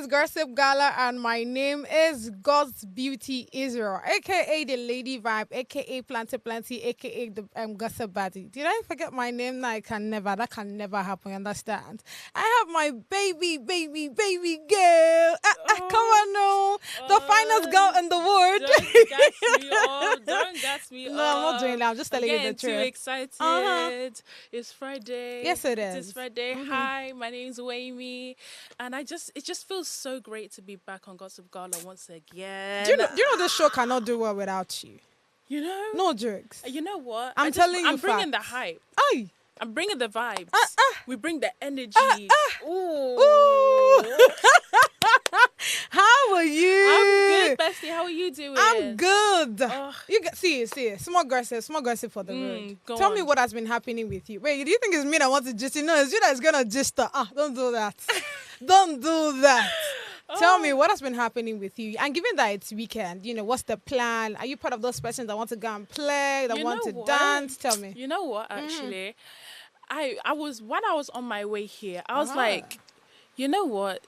is Gossip Gala, and my name is God's Beauty Israel, aka the Lady Vibe, aka Plenty, aka the Gossip Baddie. Did I forget my name? No, that can never happen. Understand? I have my baby girl. Come on, no, the finest girl in the world. Don't gas me No, I'm not doing that. I'm just telling you the truth. Too excited. It's Friday. Yes, it is. It's Friday. Hi, my name's Wayme, and it just feels so great to be back on Gossip Gala once again. Do you know this show cannot do well without you? You know? No jokes. You know what? I'm telling you I'm bringing facts. the hype. Aye. I'm bringing the vibes. We bring the energy. Ooh. How are you? I'm good, bestie. How are you doing? I'm good. Ugh. You see. Small gossip for the road. Tell me what has been happening with you. Wait, do you think it's me that wants to gist? No, it's you that's gonna gist her. Don't do that. Don't do that. Tell me what has been happening with you. And given that it's weekend, what's the plan? Are you part of those persons that want to go and play, that want to dance? Tell me. You know what? Actually, I was when I was on my way here, I was like, you know what?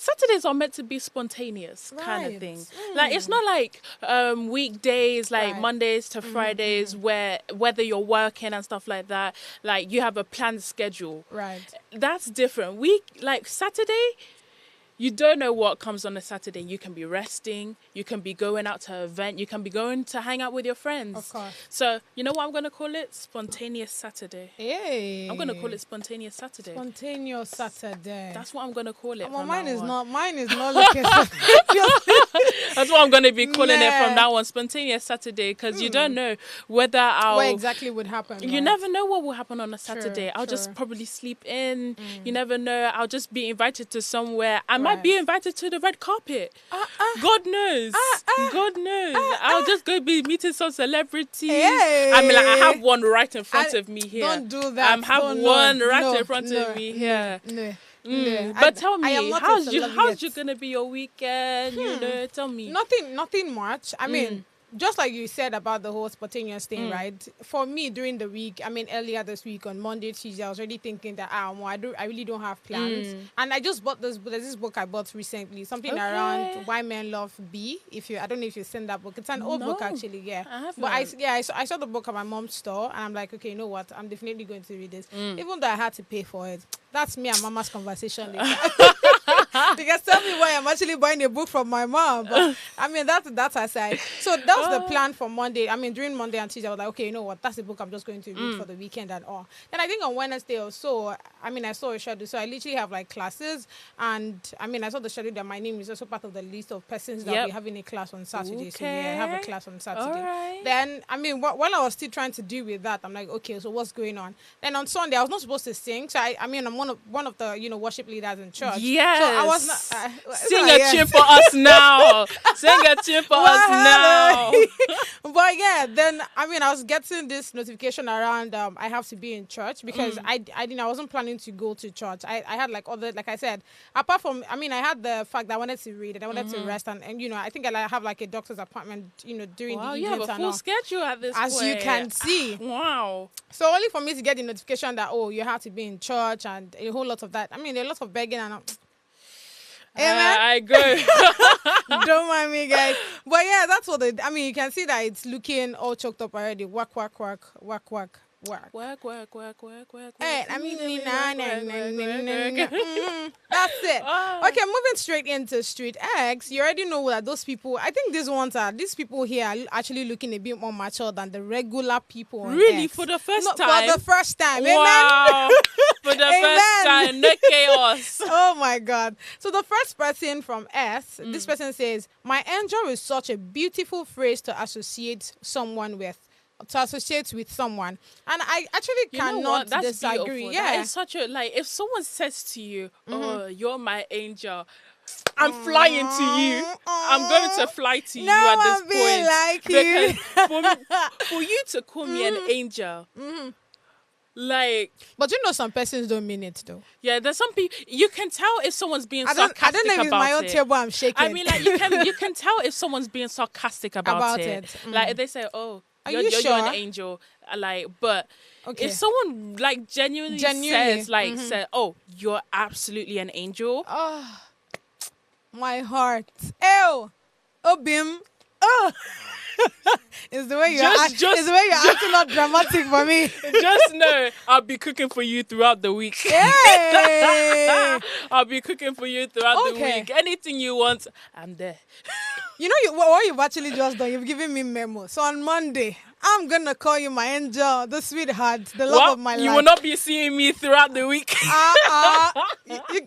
Saturdays are meant to be spontaneous kind of thing. Like, it's not like weekdays, like Mondays to Fridays, where whether you're working and stuff like that, like you have a planned schedule. Right. That's different. Like Saturday, you don't know what comes on a Saturday. You can be resting. You can be going out to an event. You can be going to hang out with your friends. Of course. So, you know what I'm going to call it? Spontaneous Saturday. Hey. I'm going to call it Spontaneous Saturday. Spontaneous Saturday. That's what I'm going to call it. Mine is not looking spontaneous. That's what I'm going to be calling it from now on. Spontaneous Saturday. Because you don't know whether what exactly would happen. You never know what will happen on a Saturday. I'll just probably sleep in. You never know. I'll just be invited to somewhere. I might be invited to the red carpet. God knows. God knows. I'll just go be meeting some celebrity. I mean, like, I have one right in front of me here. Don't do that. I have one right in front of me here. No. But tell me, how's you gonna be your weekend? Tell me. Nothing much. I mean, just like you said about the whole spontaneous thing, right? For me, during the week, I mean, earlier this week on Monday, Tuesday, I was already thinking that I really don't have plans. And I just bought this book. There's this book I bought recently, something around Why Men Love B. I don't know if you've seen that book. It's an old book actually, yeah. I saw the book at my mom's store, and I'm like, okay, you know what? I'm definitely going to read this, even though I had to pay for it. That's me and Mama's conversation later. Because tell me why I'm actually buying a book from my mom. But I mean, that's aside. So that was the plan for Monday. I mean, during Monday and Tuesday, I was like, okay, you know what? That's the book I'm just going to read for the weekend and all. Then I think on Wednesday or so, I mean, I saw a schedule. So I literally have like classes. And I mean, I saw the schedule that my name is also part of the list of persons that will be having a class on Saturday. Okay. So yeah, I have a class on Saturday. Right. Then, I mean, while I was still trying to deal with that, I'm like, okay, so what's going on? Then on Sunday, I was not supposed to sing. So I mean, I'm one of the worship leaders in church. Yes. So I was not. Sing a tune for us now. Sing a tune for us now. But yeah, then I mean, I was getting this notification around. I have to be in church because I wasn't planning to go to church. I had like other, like I said, apart from, I mean, I had the fact that I wanted to read and I wanted to rest and I think I have like a doctor's appointment during the evening. You have a full schedule at this point. As you can see. Wow. So only for me to get the notification that you have to be in church and a whole lot of that. I mean, a lot of begging and I go. Don't mind me, guys. But yeah, that's what you can see that it's looking all choked up already. Work. Hey, I mean, that's it. Okay, moving straight into Street X. You already know that those people, I think these people here are actually looking a bit more mature than the regular people. Really? For the first time? For the first time. Wow. Amen. For the first time. No chaos. Oh my God. So the first person from S, this person says, my angel is such a beautiful phrase to associate with someone, and I actually cannot disagree. Beautiful. Yeah, it's such a if someone says to you, "Oh, you're my angel," I'm flying to you. I'm going to fly to you at this point. Like you. For you to call me an angel. Like, but some persons don't mean it though. Yeah, there's some people you can tell if someone's being sarcastic about it. I don't know if it's my own table I'm shaking. I mean, like you can tell if someone's being sarcastic about it. Like if they say, "Oh, You're an angel. Like, but if someone like genuinely says, like, said, oh, you're absolutely an angel. Oh, my heart. Ew. Oh, Bim. Oh. It's the way you're acting not dramatic for me. Just know I'll be cooking for you throughout the week. Yay! I'll be cooking for you throughout the week. Anything you want, I'm there. You know what you've actually just done? You've given me memo. So on Monday, I'm going to call you my angel, the sweetheart, the love of my life. You will not be seeing me throughout the week.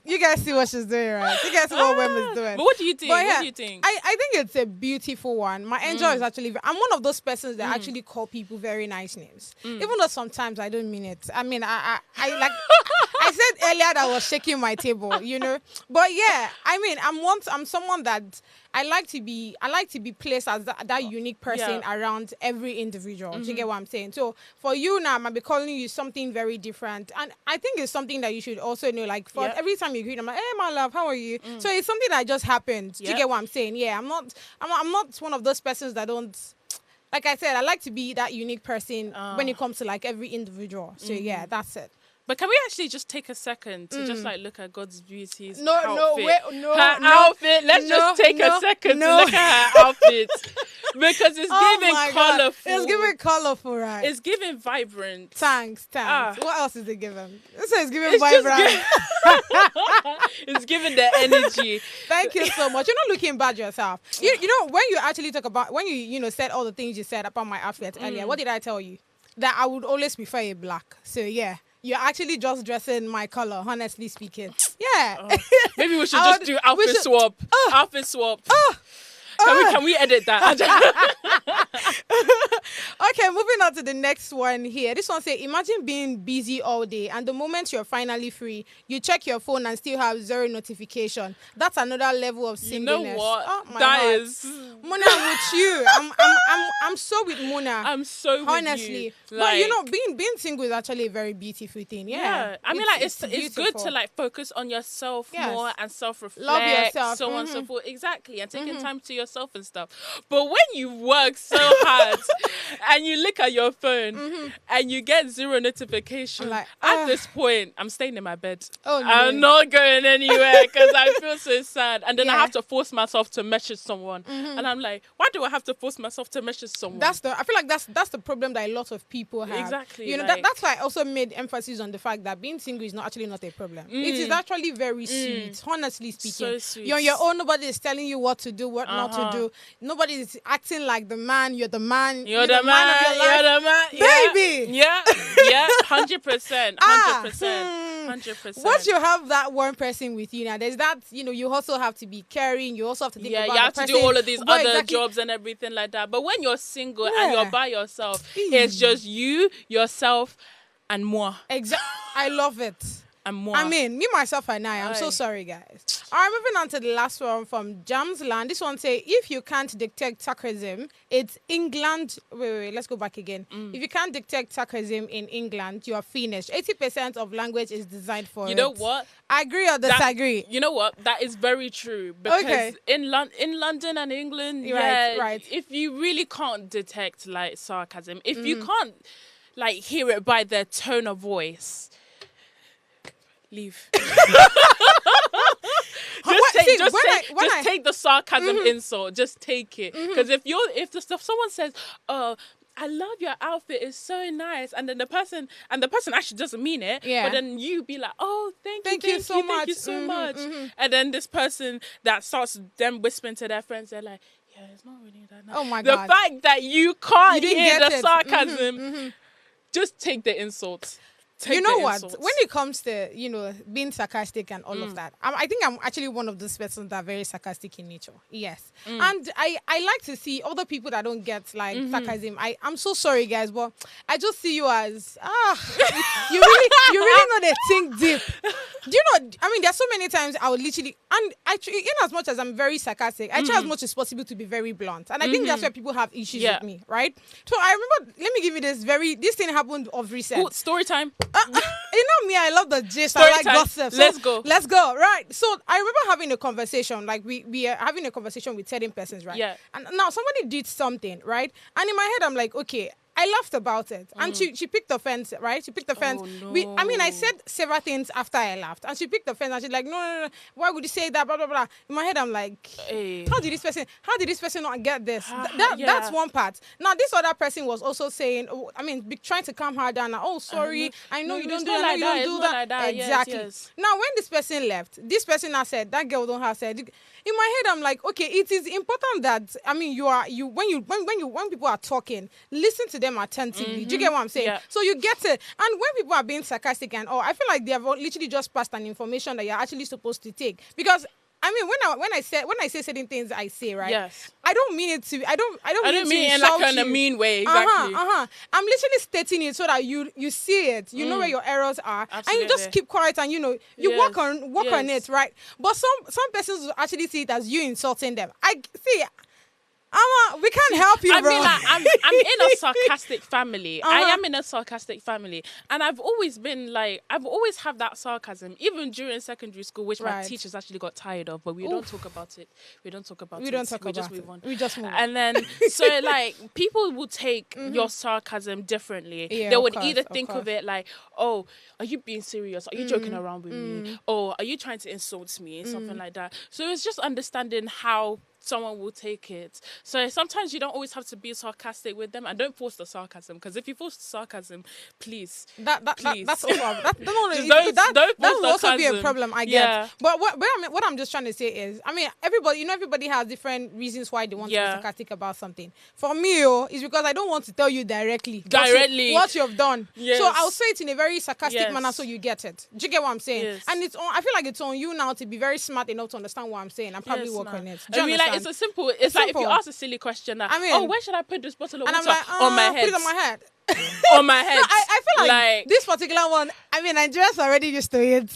You guys see what she's doing, right? You guys see what Wem is doing. But what do you think? What do you think? I think it's a beautiful one. My angel is actually... I'm one of those persons that actually call people very nice names. Even though sometimes I don't mean it. I mean, I like... I said earlier that I was shaking my table, you know? But yeah, I mean, I'm someone that... I like to be placed as that unique person around every individual. Do you get what I'm saying? So for you now, I might be calling you something very different. And I think it's something that you should also know, like for every time you greet, I'm like, hey my love, how are you? So it's something that just happened. Do you get what I'm saying? Yeah, I'm not one of those persons that don't, like I said, I like to be that unique person when it comes to like every individual. So yeah, that's it. But can we actually just take a second to just like look at God's beauties? No, outfit. Let's just take a second to look at her outfit because it's giving colorful. It's giving colorful, right? It's giving vibrant. Thanks. What else is it giving? It's giving vibrant. It's giving the energy. Thank you so much. You're not looking bad yourself. You know when you actually talk about when you said all the things you said about my outfit earlier. What did I tell you? That I would always prefer a black. So yeah. You're actually just dressing my color, honestly speaking. Yeah. Maybe we should just do outfit swap. Outfit swap. Can we edit that? Okay, moving on to the next one here. This one says, imagine being busy all day and the moment you're finally free, you check your phone and still have 0 notification. That's another level of singleness. You know what? Oh, my that heart. is... Mona, I'm with you. I'm so with Mona. I'm so with honestly. you. But you know, being single is actually a very beautiful thing. Yeah. I mean, like, it's good to like focus on yourself more and self-reflect. Love yourself. So on and so forth. Exactly. And taking time to yourself and stuff. But when you work so hard and you look at your phone and you get 0 notification, like, at this point, I'm staying in my bed. Oh, no. I'm not going anywhere because I feel so sad. And then I have to force myself to message someone. And I'm like, why do I have to force myself to message someone? I feel like that's the problem that a lot of people have. Exactly. You know, like, that's why I also made emphasis on the fact that being single is actually not a problem. It is actually very sweet, honestly speaking. So sweet. You're on your own. Nobody is telling you what to do, what not to do. Nobody is acting like the man. You're the man. You're the man of your life. You're the man. Baby. Yeah. 100%. 100%. Once you have that one person with you now, there's that, you know, you also have to be caring. You also have to think about you have the to person. do all of these other jobs and everything like that. But when you're single and you're by yourself, it's just you, yourself, and moi. Exactly. I love it. And moi. I mean, me, myself, and I'm so sorry, guys. All right, moving on to the last one from Jamsland. This one say, if you can't detect sarcasm, it's England. Wait, let's go back again. If you can't detect sarcasm in England, you are finished. 80% of language is designed for You know what? I agree or disagree? You know what? That is very true. Because in London and England, right. If you really can't detect like sarcasm, if you can't like hear it by their tone of voice, leave. Just take the sarcasm insult. Just take it. Because if someone says, "Oh, I love your outfit, it's so nice," and then the person actually doesn't mean it, but then you be like, "Oh, thank you so much," and then this person that starts them whispering to their friends, they're like, "Yeah, it's not really that nice." Oh my God! The fact that you can't hear the sarcasm, just take the insults. You know what? When it comes to, you know, being sarcastic and all of that, I think I'm actually one of those persons that are very sarcastic in nature. Yes. And I like to see other people that don't get like sarcasm. I'm so sorry, guys, but I just see you as, you really know they think deep. Do you know, I mean, there's so many times I would literally, And actually, in as much as I'm very sarcastic, I try as much as possible to be very blunt. And I think that's where people have issues with me, right? So I remember, let me give you this thing happened of recent. Cool. Story time. You know me, I love the gist. Story I like time. gossip. So let's go. Right. So I remember having a conversation, like we are having a conversation with certain persons, right? Yeah. And now somebody did something, right? And in my head, I'm like, okay, I laughed about it. And she picked offense, right? She picked offense. Oh, no. I said several things after I laughed. And she picked offense and she's like, no. Why would you say that? Blah, blah, blah. In my head, I'm like, how did this person not get this? That's one part. Now, this other person was also saying, trying to calm her down. Oh, sorry. I know you don't do that. Like you don't do that. like that. Exactly. Yes. Now, when this person left, this person has said, that girl don't have said. In my head, I'm like, okay, it is important that, when people are talking, listen to them attentively. Do you get what I'm saying? Yeah. So you get it. And when people are being sarcastic and all, I feel like they have literally just passed an information that you're actually supposed to take. Because when I say certain things, I say, right? Yes. I don't mean it to. I don't mean it in like in a mean way. Exactly. I'm literally stating it so that you see it. You know where your errors are, Absolutely. and you just keep quiet and you work on it, right? But some persons will actually see it as you insulting them. I see. We can't help you, bro. I mean, like, I'm in a sarcastic family. I am in a sarcastic family. And I've always had that sarcasm, even during secondary school, which my teachers actually got tired of, but we don't talk about it. We just move on. We just move on. And then, so, like, people will take your sarcasm differently. Yeah, they would either think of it like, oh, are you being serious? Are you joking around with me? Or are you trying to insult me? Something like that. So it's just understanding how someone will take it. So sometimes you don't always have to be sarcastic with them, and don't force the sarcasm, because if you force the sarcasm, please. That's also that will also sarcasm. be a problem, I guess. But what I'm just trying to say is, everybody has different reasons why they want to be sarcastic about something. For me, it's because I don't want to tell you directly what you've done. Yes. So I'll say it in a very sarcastic manner so you get it. Do you get what I'm saying? Yes. And I feel like it's on you now to be very smart enough to understand what I'm saying and probably work on it. Do you understand? It's it's like simple. If you ask a silly question, like, where should I put this bottle of water? And I'm like, on my head. Put it on my head. On my head. No, I feel like this particular one, Nigerians are already used to it.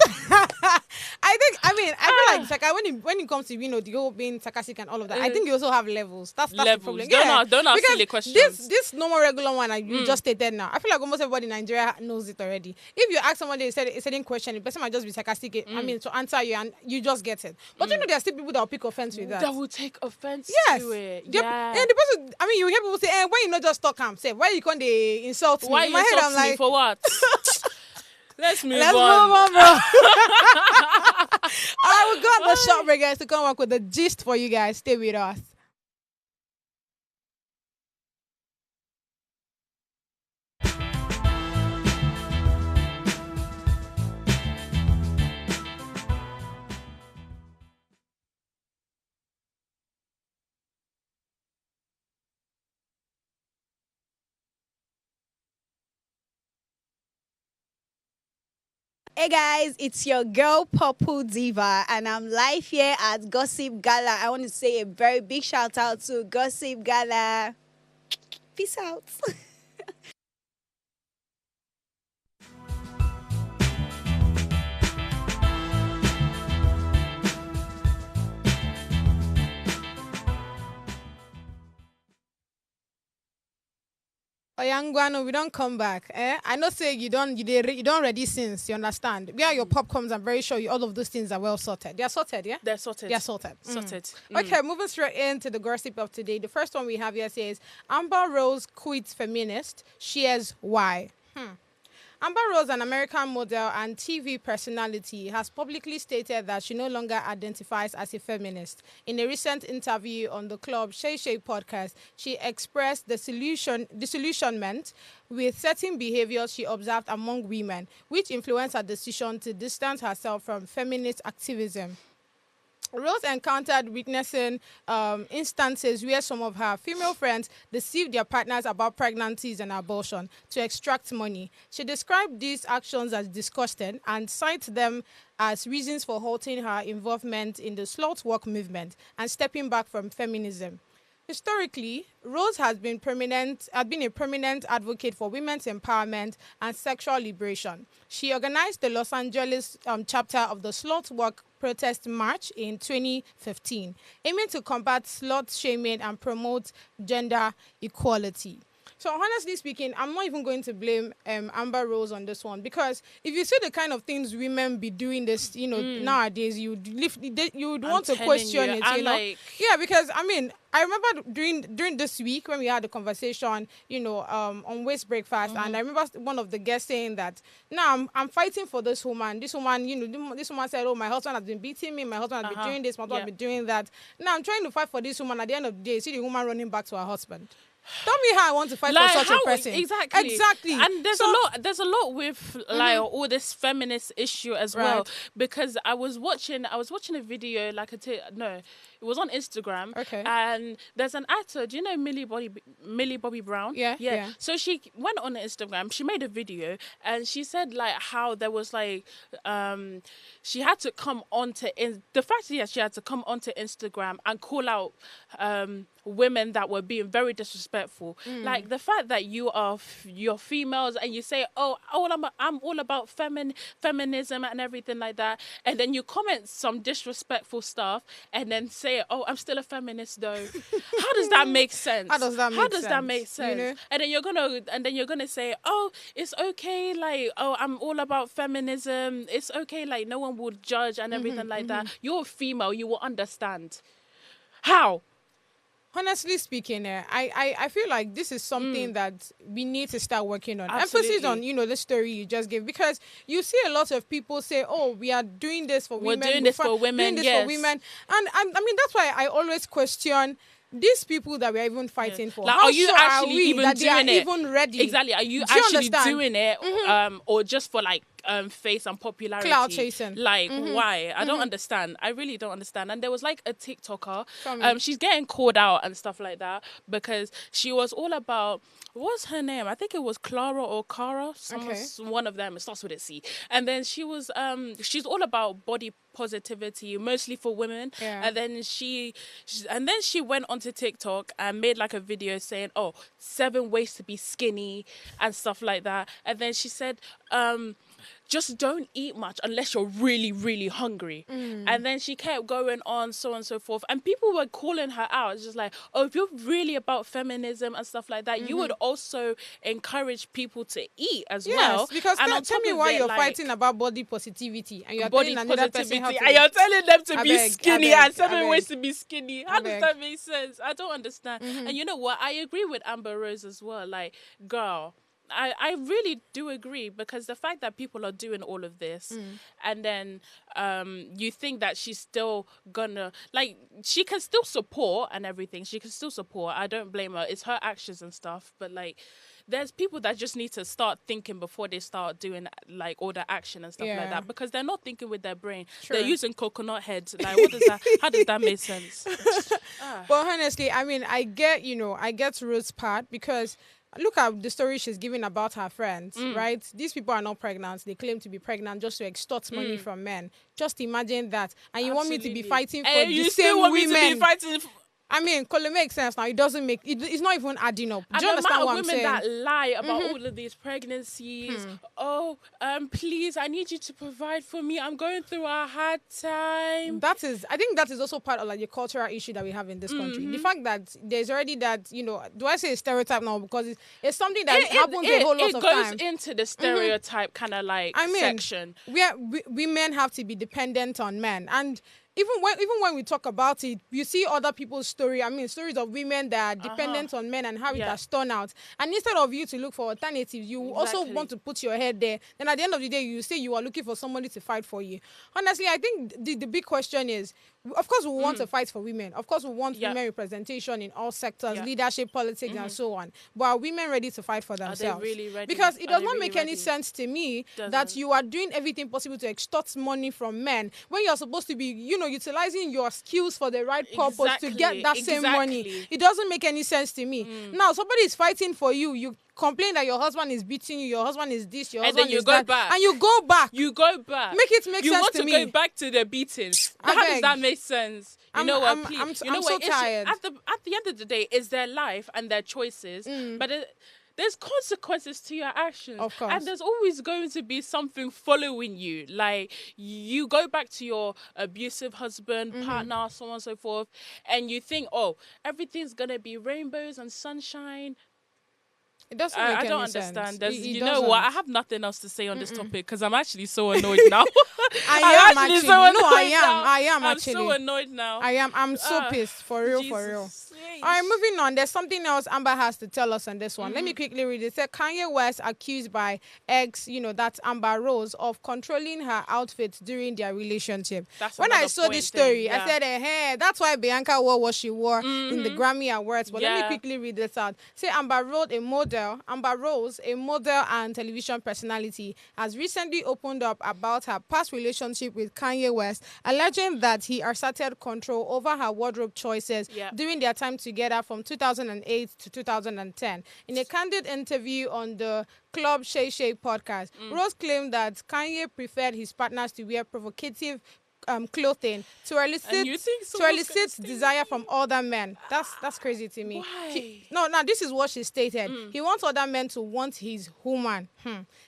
I feel like when it comes to the whole being sarcastic and all of that, I think you also have levels. That's the problem. Don't ask silly questions. This normal regular one you just stated now, I feel like almost everybody in Nigeria knows it already. If you ask somebody a certain question, the person might just be sarcastic. To answer you, and you just get it. But there are still people that will pick offense with that. That will take offense to it. And the person, you hear people say, why you not just talk and say, why you can't they insult me? Why you insult me for what? Let's move on, bro. All right, we'll go on the short break, guys, to come back with the gist for you guys. Stay with us. Hey guys, it's your girl Purple Diva, and I'm live here at Gossip Gala. I want to say a very big shout out to Gossip Gala. Peace out. Oyangwano, we don't come back. I know say you don't ready since, you understand. Where your pop comes, I'm very sure all of those things are well sorted. They're sorted, yeah? They're sorted. They're sorted. Sorted. Okay, moving straight into the gossip of today. The first one we have here says, Amber Rose quits Feminist, shares why. Amber Rose, an American model and TV personality, has publicly stated that she no longer identifies as a feminist. In a recent interview on the Club Shay Shay podcast, she expressed disillusionment with certain behaviors she observed among women, which influenced her decision to distance herself from feminist activism. Rose encountered witnessing instances where some of her female friends deceived their partners about pregnancies and abortion to extract money. She described these actions as disgusting and cited them as reasons for halting her involvement in the slut walk movement and stepping back from feminism. Historically, Rose has been a prominent advocate for women's empowerment and sexual liberation. She organized the Los Angeles chapter of the Slut Walk protest march in 2015, aiming to combat slut shaming and promote gender equality. So honestly speaking, I'm not even going to blame Amber Rose on this one, because if you see the kind of things women be doing this, nowadays, you would want to question it, Yeah, because I mean, I remember during this week when we had a conversation, on waist breakfast, and I remember one of the guests saying that, now I'm fighting for this woman. This woman, this woman said, oh, my husband has been beating me, my husband has been doing this, my husband has been doing that. Now I'm trying to fight for this woman. At the end of the day, see the woman running back to her husband. Tell me how I want to fight for such a person. Exactly. And there's a lot with like all this feminist issue as well, because I was watching a video it was on Instagram. Okay. And there's an actor, do you know Millie Bobby Brown? Yeah. So she went on Instagram, she made a video, and she said like how there was like she had to come onto she had to come onto Instagram and call out women that were being very disrespectful. Like the fact that you're females and you say, oh, I'm all about feminism and everything like that, and then you comment some disrespectful stuff and then say, oh, I'm still a feminist though. How does that make sense? How does that make sense? You know? And then you're gonna say, oh, it's okay, like, oh, I'm all about feminism. It's okay, like no one will judge and everything like that. You're a female, you will understand. How? Honestly speaking, I feel like this is something that we need to start working on. Absolutely. Emphasis on, the story you just gave, because you see a lot of people say, oh, we are doing this for women. We're doing this for women, for women. And I mean, that's why I always question these people that we're even fighting for. Like, how are you sure actually are we even that doing they are it? even ready? Exactly. Are you Do you actually understand? doing it, or just for like face and popularity? Cloud chasing. Like, why? I don't understand. I really don't understand. And there was like a TikToker. She's getting called out and stuff like that because she was all about, what's her name? I think it was Clara or Cara. One of them. It starts with a C. And then she was she's all about body positivity, mostly for women. Yeah. And then she went onto TikTok and made like a video saying, 7 ways to be skinny and stuff like that. And then she said, just don't eat much unless you're really, really hungry. And then she kept going on, so on and so forth. And people were calling her out. It's just like, if you're really about feminism and stuff like that, you would also encourage people to eat as well. Because and tell me why you're fighting about body positivity and you're telling another person how to and you're telling them to be skinny and 7 beg. ways to be skinny. How does that make sense? I don't understand. And you know what? I agree with Amber Rose as well. Like, girl, I really do agree, because the fact that people are doing all of this and then you think that she's still gonna, like, she can still support and everything. She can still support. I don't blame her. It's her actions and stuff. But, like, there's people that just need to start thinking before they start doing, like, all the action and stuff like that, because they're not thinking with their brain. They're using coconut heads. Like, what does that, how does that make sense? Well, honestly, I mean, I get Ruth's part, because look at the story she's giving about her friends, right? These people are not pregnant. They claim to be pregnant just to extort money from men. Just imagine that. And you want me to be fighting for the same women. Me to be fighting I mean, it makes sense now. It doesn't make it's not even adding up. Do you understand what I'm saying? And the amount of women that lie about all of these pregnancies. Please, I need you to provide for me. I'm going through a hard time. I think that is also part of like the cultural issue that we have in this country. The fact that there's already that, do I say a stereotype now? Because it's something that happens a whole lot of time. It goes into the stereotype kind of like section. Where women have to be dependent on men. And even when we talk about it, you see other people's story. I mean, stories of women that are dependent on men and how it has turned out. And instead of you to look for alternatives, you also want to put your head there. Then at the end of the day, you say you are looking for somebody to fight for you. Honestly, I think the big question is, of course, we want to fight for women. Of course, we want women representation in all sectors, leadership, politics, and so on. But are women ready to fight for themselves? Are they really ready? Because it does not make any sense to me that you are doing everything possible to extort money from men when you're supposed to be, utilizing your skills for the right purpose to get that same money. It doesn't make any sense to me. Now, somebody is fighting for you. You complain that your husband is beating you, your husband is this, your husband is that. And you go back. You go back. Make it make sense to me. You want to go back to the beating. How does that make sense? I'm so tired. At the end of the day, it's their life and their choices. But there's consequences to your actions. Of course. And there's always going to be something following you. Like, you go back to your abusive husband, partner, so on and so forth, and you think, oh, everything's going to be rainbows and sunshine. It doesn't make any I don't sense. understand. It know what? I have nothing else to say on this topic because I'm actually so annoyed now. I am actually. I am actually. I'm so annoyed now. I'm so pissed. For real, Jesus. for real. All right, moving on. There's something else Amber has to tell us on this one. Let me quickly read it. It said Kanye West accused by ex, that's Amber Rose, of controlling her outfit during their relationship. When I saw this story, I said, hey, that's why Bianca wore what she wore in the Grammy Awards. But let me quickly read this out. Say Amber Rose, a model and television personality, has recently opened up about her past relationship with Kanye West, alleging that he asserted control over her wardrobe choices during their time together from 2008 to 2010. In a candid interview on the Club Shay Shay podcast, Rose claimed that Kanye preferred his partners to wear provocative clothing to elicit desire from other men. That's crazy to me. Why? This is what she stated. He wants other men to want his woman.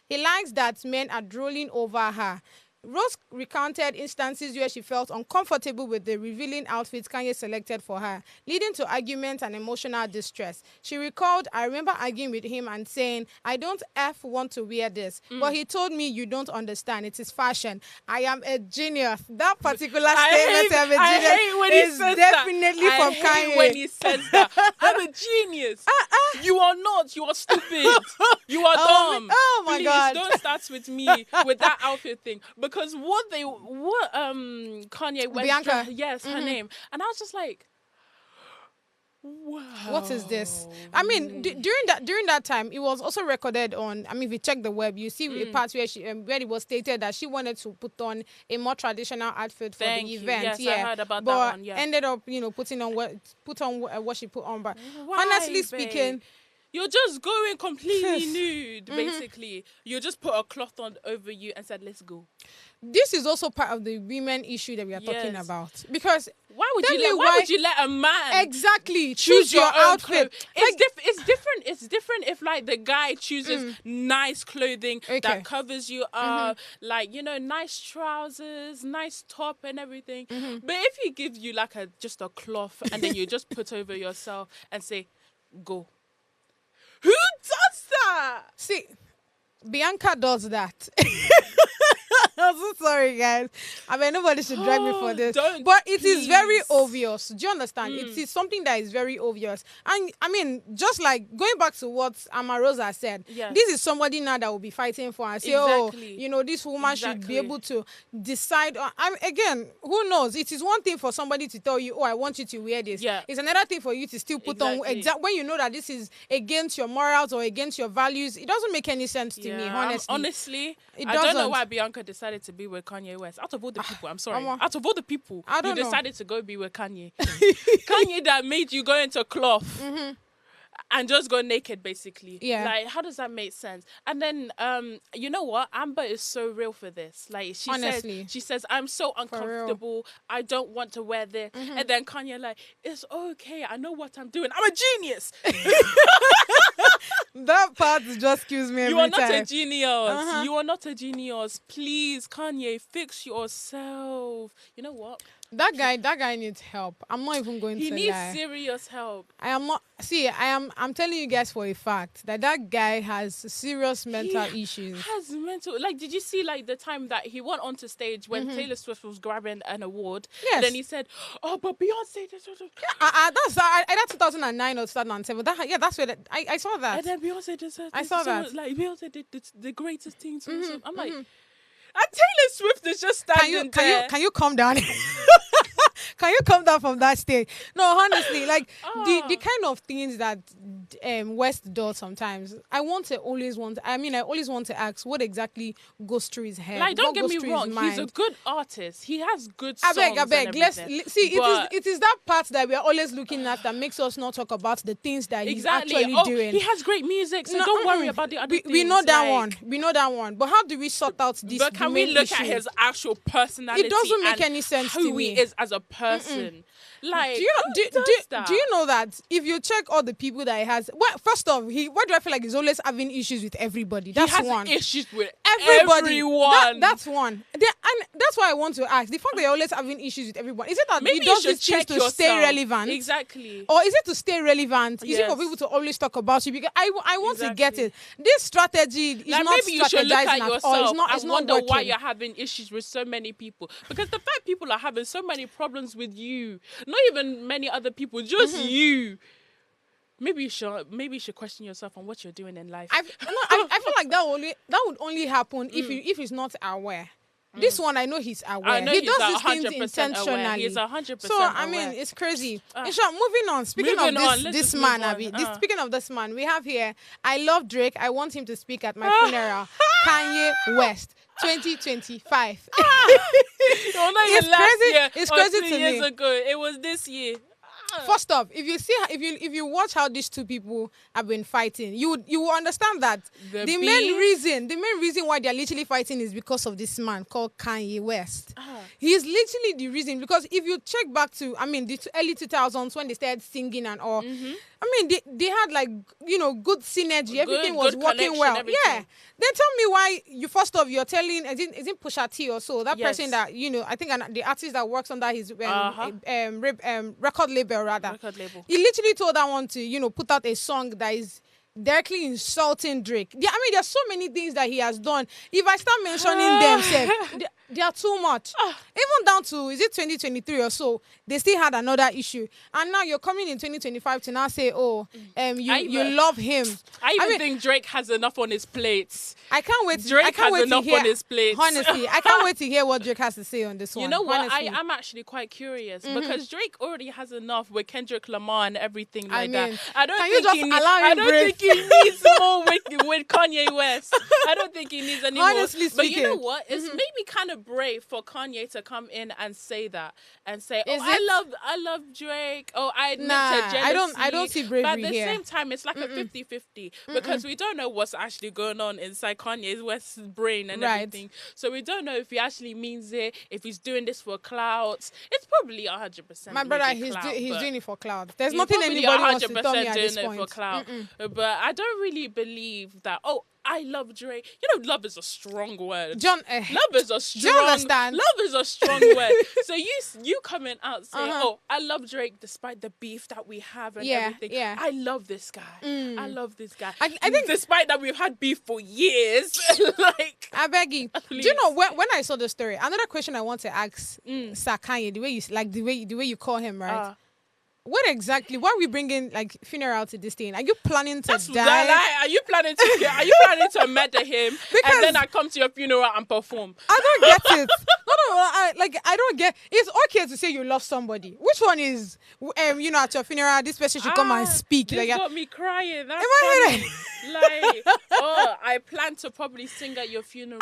He likes that men are drooling over her. Rose recounted instances where she felt uncomfortable with the revealing outfits Kanye selected for her, leading to arguments and emotional distress. She recalled, I remember arguing with him and saying, I don't want to wear this. But he told me, you don't understand. It is fashion. I am a genius. That particular statement, I'm a genius, is definitely from Kanye. I hate when he says that. I'm a genius. You are not. You are stupid. You are dumb. Oh my God. Please don't start with me with that outfit thing. Because Kanye West, Bianca, her name, and I was just like, wow, what is this? I mean, during that time, it was also recorded on. I mean, if you check the web, you see a part where where it was stated that she wanted to put on a more traditional outfit for the event. Yes, I heard about but that one. Yeah, ended up, putting on what she put on. But why, honestly speaking. You're just going completely nude, basically. You just put a cloth on over you and said, let's go. This is also part of the women issue that we are talking about. Because why would you let a man choose your outfit? It's different if like the guy chooses nice clothing that covers you up, like, nice trousers, nice top and everything. But if he gives you like just a cloth and then you just put over yourself and say, go. Who does that? See, Bianca does that. I'm so sorry, guys. I mean, nobody should drag me for this. But it is very obvious. Do you understand? It is something that is very obvious. And I mean, just like going back to what Amarosa said, this is somebody now that will be fighting for and say, this woman should be able to decide. Again, who knows? It is one thing for somebody to tell you, I want you to wear this. Yeah. It's another thing for you to still put on when you know that this is against your morals or against your values. It doesn't make any sense to me, honestly. Honestly, I don't know why Bianca decided to be with Kanye West. Out of all the people, I'm sorry. Out of all the people, you decided to go be with Kanye. Kanye that made you go into cloth and just go naked, basically. Yeah. Like, how does that make sense? And then, you know what? Amber is so real for this. Like, she says, I'm so uncomfortable. I don't want to wear this. And then Kanye like, it's okay. I know what I'm doing. I'm a genius. That part just kills me every time. You are not a genius. You are not a genius. Please, Kanye, fix yourself. You know what? That guy needs help. I'm not even going to lie. He needs serious help. I am not. See, I'm telling you guys for a fact that guy has serious mental issues. Has mental. Like, did you see like the time that he went onto stage when Taylor Swift was grabbing an award? Yes. And then he said, "Oh, but Beyonce." That's either 2009 or 2007. That's where I saw that. And then Beyonce did. I saw that. Like Beyonce did the greatest things. I'm like. And Taylor Swift is just standing there. Can you calm down? Can you come down from that stage? No, honestly, like the kind of things that West does sometimes, I always want to ask what exactly goes through his head. Like, don't get me wrong, he's a good artist. He has good songs. I beg. It is that part that we are always looking at that makes us not talk about the things that he's actually doing. He has great music, so don't worry about the other things. We know that one. We know that one. But how do we sort out this? But can we look at his actual personality? It doesn't make any sense to me. Who he is as a person. person. Like, do you know, who does that? do you know that if you check all the people that he has, well, first off, why do I feel like he's always having issues with everybody? That's he has one. issues with Everybody. everyone. That's one. And that's why I want to ask. The fact that you're always having issues with everyone, is it that Maybe he does you should these things check to yourself. stay relevant? Exactly. Or is it to stay relevant? Is it for Yes. people to always talk about you? Because I want to get it. This strategy is Like, not maybe you should look at strategizing yourself at all. It's and not wonder working. why you're having issues with so many people. Because the fact people are having so many problems with you, not even many other people, just you. Maybe you should question yourself on what you're doing in life. I feel like that would only happen if he's not aware. This one, I know he's aware. I know he he's does these things 100% intentionally. aware. He's 100% So I aware. mean, it's crazy. In short, moving on. Speaking Moving of on, let's this just man, move on. Abby. Speaking of this man, we have here. I love Drake. I want him to speak at my funeral. Kanye West, 2025. Well, not even It's last crazy. year It's or crazy 2 to years me. ago. It was this year. First off, if you watch how these two people have been fighting, you will understand that The the main reason why they're literally fighting is because of this man called Kanye West. He's literally the reason, because if you check back to the early 2000s when they started singing and all, they had like good synergy. Everything was good working connection, well. everything. Yeah. Then tell me why you're telling is it Pusha T or so, that Yes. person that I think the artist that works under his record label rather. Record label. He literally told that one to, put out a song that is directly insulting Drake. There's so many things that he has done. If I start mentioning them, they are too much. Even down to, is it 2023 or so, they still had another issue. And now you're coming in 2025 to now say, you love him. I even think Drake has enough on his plates. I can't wait. Drake has enough on his plate. Honestly, I can't wait to hear what Drake has to say on this one. You know what? Honestly. I'm actually quite curious because Drake already has enough with Kendrick Lamar and everything like that. I don't think he needs more with Kanye West. I don't think he needs any Honestly more. But you know speaking. what? It's maybe kind of brave for Kanye to come in and say that and say, Is I love Drake. Oh, I admit to jealousy. I don't see bravery But at the here. same time, it's like a 50-50 because we don't know what's actually going on inside Kanye West's brain and Right. everything. So we don't know if he actually means it, if he's doing this for clout. It's probably 100%. My brother, maybe he's clout, doing it for cloud. There's he's nothing probably anybody wants to tell me at doing this it point. for clout. But I don't really believe that. Oh, I love Drake. Love is a strong word. John, Love is a strong. you understand? Love is a strong word. So you coming out saying, "Oh, I love Drake despite the beef that we have and everything." Yeah. I love this guy. I love this guy. I think despite that we've had beef for years, like I beg you. Do Please. you know when I saw the story? Another question I want to ask Sir Kanye, the way you call him, right? What exactly? Why are we bringing funeral to this thing? Are you planning to die? Are you planning to murder him and then I come to your funeral and perform? I don't get it. No, I don't get. It's okay to say you love somebody. Which one is, at your funeral, this person should come and speak. This got me crying. That's my funny. I plan to probably sing at your funeral.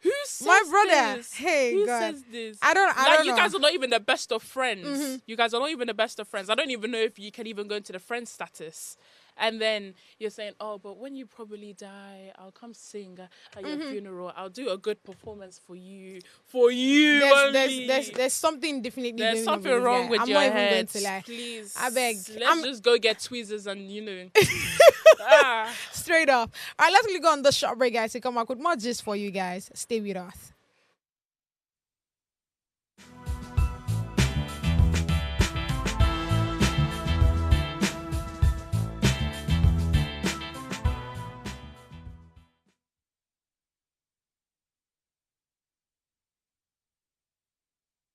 Who says my brother. this? Hey, Who God. says this? I don't You know. guys are not even the best of friends. You guys are not even the best of friends. I don't even know if you can even go into the friend status. And then you're saying, oh, but when you probably die, I'll come sing at your funeral. I'll do a good performance for you. For you only. There's something definitely. There's going on something this wrong guy. with I'm your not head. even going to lie. Please. I beg. Let's just go get tweezers and, Straight up. All right, let's quickly go on the short break, guys. To come back with more gist for you guys. Stay with us.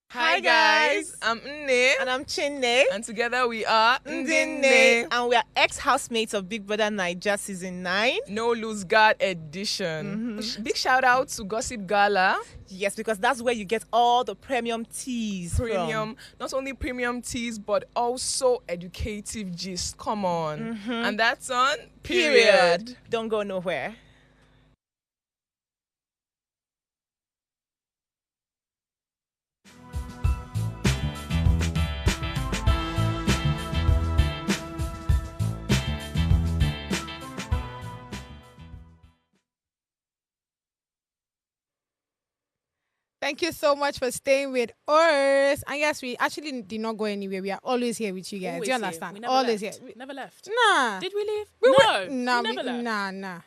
Hi guys, I'm Nne. And I'm Chinne. And together we are Ndinne. And we are ex-housemates of Big Brother Naija Season 9. No Lose Guard edition. Big shout out to Gossip Gala. Yes, because that's where you get all the premium teas from. Not only premium teas, but also educative gist. Come on. And that's on Period. Don't go nowhere. Thank you so much for staying with us. And yes, we actually did not go anywhere. We are always here with you guys. Always Do you here. understand? We never Always left. here. Never left. Nah. Did we leave? We no. Nah, we never left. Nah.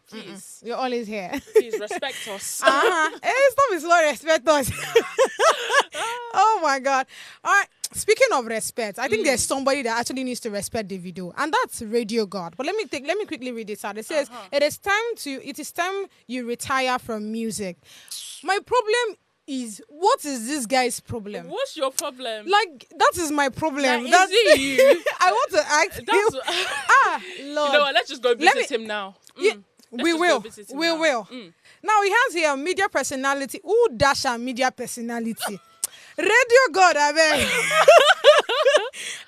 Please. You're always here. Please respect us. Hey, stop is slow, respect us. Oh my God. All right. Speaking of respect, I think there's somebody that actually needs to respect the video, and that's Radio God. But let me quickly read this out. It says, it is time you retire from music. My problem is, what is this guy's problem? What's your problem? Like, that is my problem. Like, That's is it you? I want to ask him. Lord. You know what? Let's just go visit him now. Yeah, we will. We will. Now he has here media personality. Who dash a media personality? Radio God, I mean,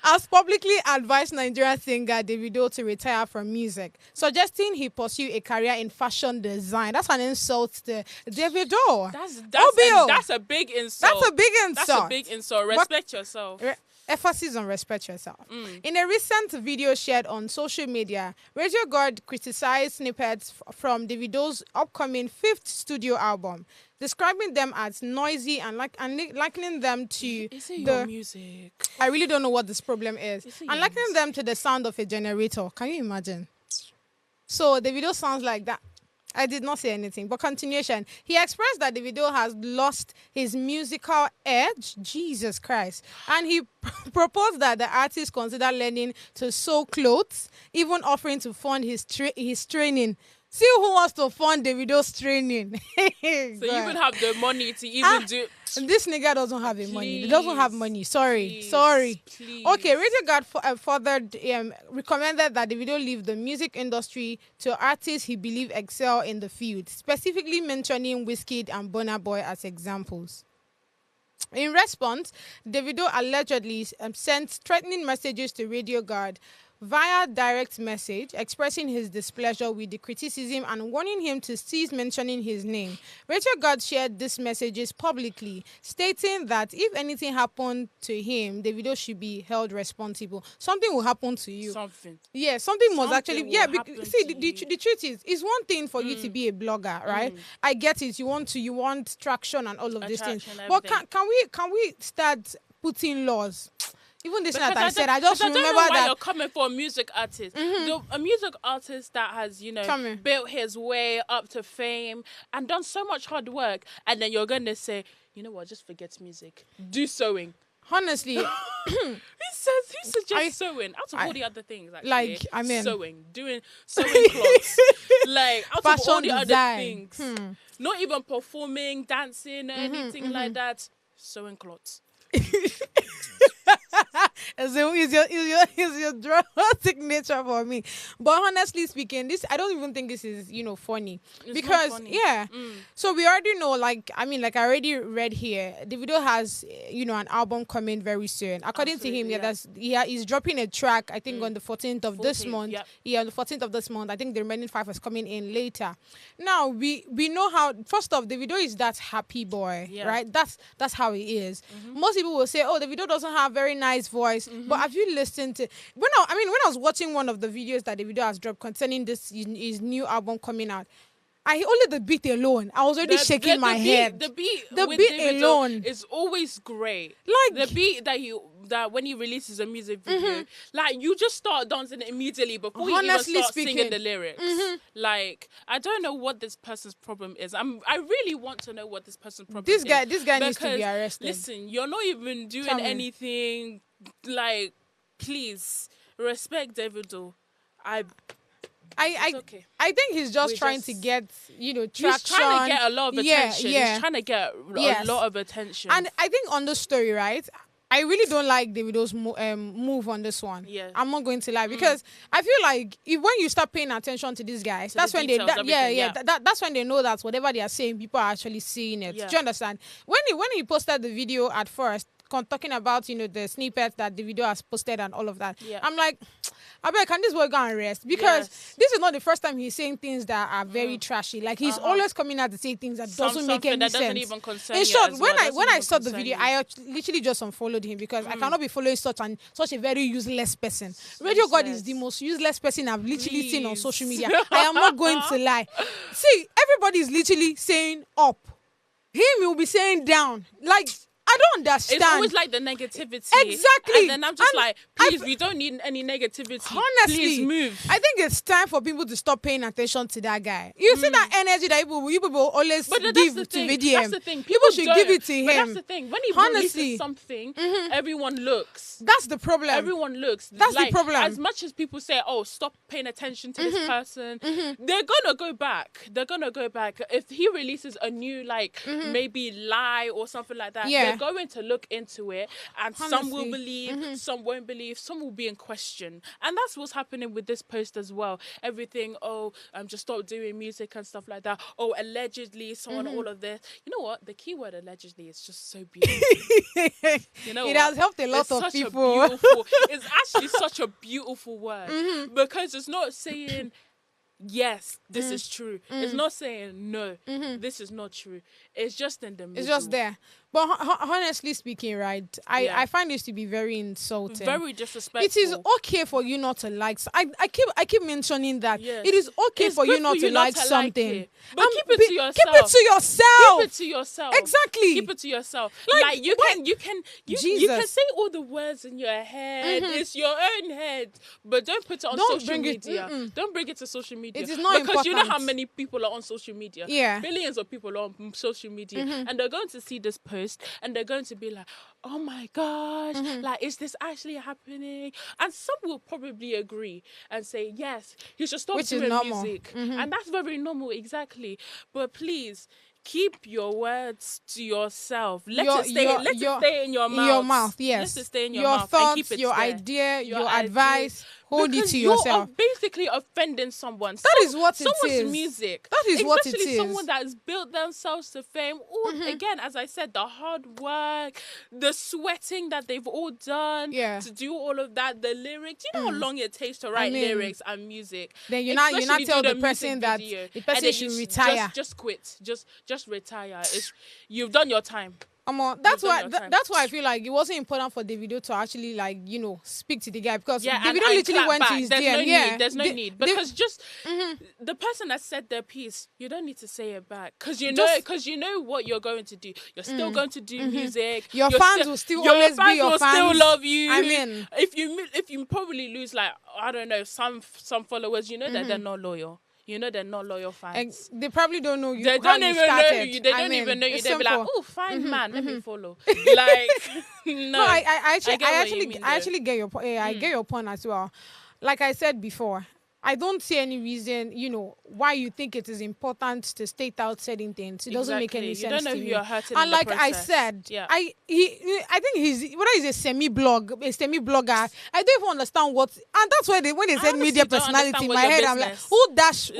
has publicly advised Nigerian singer Davido to retire from music, suggesting he pursue a career in fashion design. That's an insult to Davido. That's a big insult. That's a big insult. That's a big insult. Respect yourself. Emphasis on respect yourself. In a recent video shared on social media, Radio God criticized snippets from Davido's upcoming 5th studio album, describing them as noisy and likening them to your music. I really don't know what this problem is. And likening them to the sound of a generator. Can you imagine? So the video sounds like that. I did not say anything, but continuation. He expressed that the video has lost his musical edge, Jesus Christ, and he proposed that the artist consider learning to sew clothes, even offering to fund his training. See who wants to fund Davido's training. So you even have the money to even do. This nigga doesn't have the money. He doesn't have money. Sorry. Please. Okay, Radio God further recommended that Davido leave the music industry to artists he believes excel in the field, specifically mentioning Wizkid and Burna Boy as examples. In response, Davido allegedly sent threatening messages to Radio God via direct message, expressing his displeasure with the criticism and warning him to cease mentioning his name. Radio God shared these messages publicly, stating that if anything happened to him, Davido should be held responsible. Something will happen to you. Something. Yeah, something must actually. Yeah, see, the truth is, it's one thing for you to be a blogger, right? I get it. You want traction and all of these things. But can we start putting laws? Even this that I said, I just remember don't know why that you're coming for a music artist. A music artist that has, built his way up to fame and done so much hard work, and then you're gonna say, you know what, just forget music. Do sewing. Honestly, who suggests sewing out of all the other things? Actually, like, I mean, sewing clothes, like out of all the design. other things, not even performing, dancing, or anything like that. Sewing clothes. Is your dramatic nature for me. But honestly speaking, I don't even think this is funny. It's because funny. So we already know, like I already read here, Davido has an album coming very soon. According to him, he's dropping a track, I think on the 14th of this month. Yep. On the 14th of this month. I think the remaining 5 is coming in later. Now we know how, first off, Davido is that happy boy, right? That's how he is. Most people will say, oh, Davido doesn't have very nice voice. But have you listened to when I was watching one of the videos that Davido has dropped concerning his new album coming out, only the beat alone, I was already shaking my head. The beat Davido alone is always great. Like the beat that when he releases a music video, like you just start dancing immediately before you even start singing the lyrics. Like, I don't know what this person's problem is. I really want to know what this person's problem is. This guy needs to be arrested. Listen, you're not even doing anything. Like, please respect Davido. Okay. I think he's just trying to get, traction. He's trying to get a lot of attention. Yeah. He's trying to get a lot of attention. And I think on the story, right, I really don't like Davido's move on this one. Yeah. I'm not going to lie, because I feel like when you start paying attention to these guys, that's when that's when they know that whatever they are saying, people are actually seeing it. Yeah. Do you understand? When he posted the video at first, talking about the snippets that the video has posted and all of that, I'm like, I bet, can this boy go and rest? Because this is not the first time he's saying things that are very trashy. Like, he's always coming out to say things that doesn't make any sense. Doesn't even concern in short, when I saw the video, I literally just unfollowed him, because I cannot be following such a very useless person. Radio God is the most useless person I've literally seen on social media. I am not going to lie. See, everybody is literally saying up. He'll be saying down. Like, I don't understand. It's always like the negativity. Exactly. And then I'm just like, please, we don't need any negativity. Honestly, please move. I think it's time for people to stop paying attention to that guy. You see that energy that you people always give to VDM. That's the thing. People should give it to him. But that's the thing. When he releases something, everyone looks. That's the problem. Everyone looks. That's the problem. As much as people say, oh, stop paying attention to this person, they're going to go back. They're going to go back. If he releases a new, maybe lie or something like that, they're going to look into it, and some will believe, some won't believe, some will be in question. And that's what's happening with this post as well. Everything, just stop doing music and stuff like that. Oh, allegedly, someone, all of this. You know what? The keyword allegedly is just so beautiful. You know, it has helped a lot of people. It's actually such a beautiful word because it's not saying yes, this is true. It's not saying no, this is not true. It's just in the middle. It's just there. But honestly speaking, right, I find this to be very insulting. Very disrespectful. It is okay for you not to like. I keep mentioning that. Yes. It is okay for you not to like something. Like but keep it to yourself. Keep it to yourself. Keep it to yourself. Exactly. Keep it to yourself. Like you can say all the words in your head. It's your own head, but don't put it on social media. Don't bring it to social media. It is not because you know how important. many people are on social media. Yeah. Billions of people are on social media, and they're going to see this post and they're going to be like, oh my gosh, like, is this actually happening? And some will probably agree and say, yes, you should stop doing music. And that's very normal, exactly. But please, keep your words to yourself. Let it stay in your mouth. Your mouth, yes. Let it stay in your mouth. Thoughts, and keep it your there. idea, your advice. Hold it to you're yourself. Basically offending someone. That is what it is. Someone's music. That is what it is. Especially someone that has built themselves to fame. Again, as I said, the hard work, the sweating that they've all done to do all of that, the lyrics. You know how long it takes to write lyrics and music. Then you not tell the person that the person should retire. Just quit. Just retire. You've done your time. That's why I feel like it wasn't important for Davido to actually speak to the guy, because Davido literally went to his DM. There's no need because the person that said their piece, you don't need to say it back because you know what you're going to do. You're still going to do music. Your fans will still always be your fans. Still love you. I mean, if you probably lose I don't know some followers, you know that they're not loyal. You know they're not loyal fans. They probably don't know you. They don't even know you. They don't even know you. They'll be like, "Oh, fine man, let me follow." Like, no. I actually get your point. I get your point as well. Like I said before, I don't see any reason, why you think it is important to state out certain things. It doesn't make any sense. You don't know to who me. you're hurting. And like I said, I think whether he's a semi-blogger, I don't even understand what. And that's why when they said media personality, in my head I'm like, who dash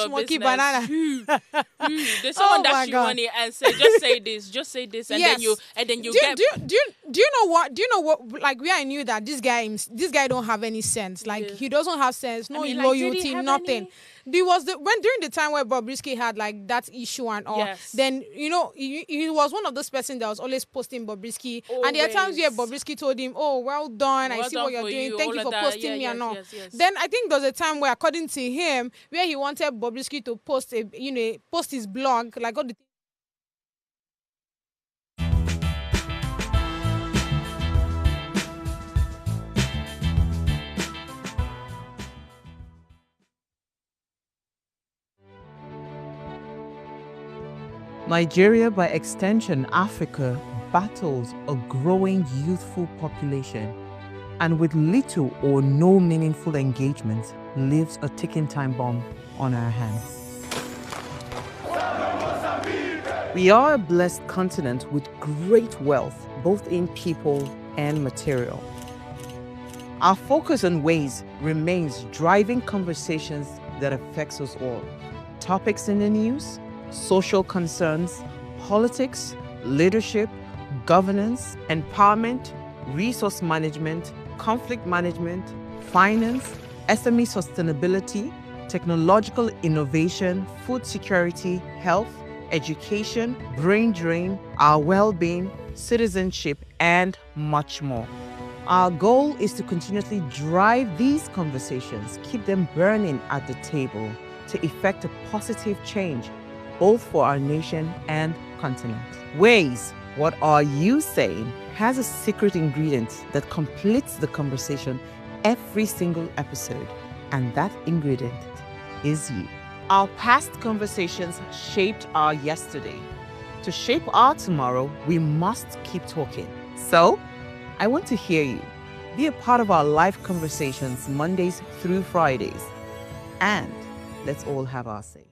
monkey banana? Who? There's someone dash you money and say, just say this, and then you get. Do you know what? Like, where I knew that this guy don't have any sense. Like, he doesn't have sense. No loyalty, nothing. During the time where Bobrisky had like that issue and all, then he was one of those persons that was always posting Bobrisky, and there are times where Bobrisky told him, "Oh, well done, I see what you're doing. Thank you for posting me and all." Then I think there was a time where, according to him, where he wanted Bobrisky to post post his blog, like all the. Nigeria, by extension Africa, battles a growing youthful population, and with little or no meaningful engagement, lives a ticking time bomb on our hands. We are a blessed continent with great wealth, both in people and material. Our focus on ways remains driving conversations that affects us all. Topics in the news, social concerns, politics, leadership, governance, empowerment, resource management, conflict management, finance, SME sustainability, technological innovation, food security, health, education, brain drain, our well-being, citizenship, and much more. Our goal is to continuously drive these conversations, keep them burning at the table to effect a positive change both for our nation and continent. Ways, what are you saying, has a secret ingredient that completes the conversation every single episode, and that ingredient is you. Our past conversations shaped our yesterday. To shape our tomorrow, we must keep talking. So, I want to hear you. Be a part of our live conversations Mondays through Fridays. And let's all have our say.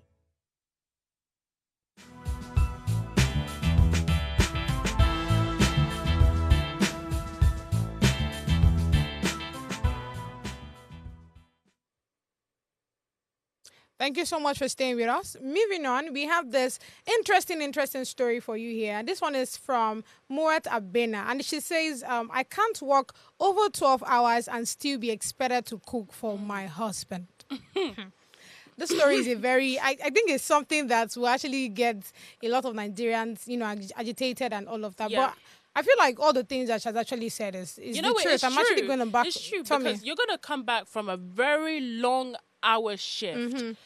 Thank you so much for staying with us. Moving on, we have this interesting story for you here. And this one is from Murat Abena. And she says, I can't work over 12 hours and still be expected to cook for my husband. This story is I think it's something that will actually get a lot of Nigerians, agitated and all of that. Yeah. But I feel like all the things that she's actually said is the truth. I'm actually going to back. It's true Tell because me. you're going to come back from a very long hour shift.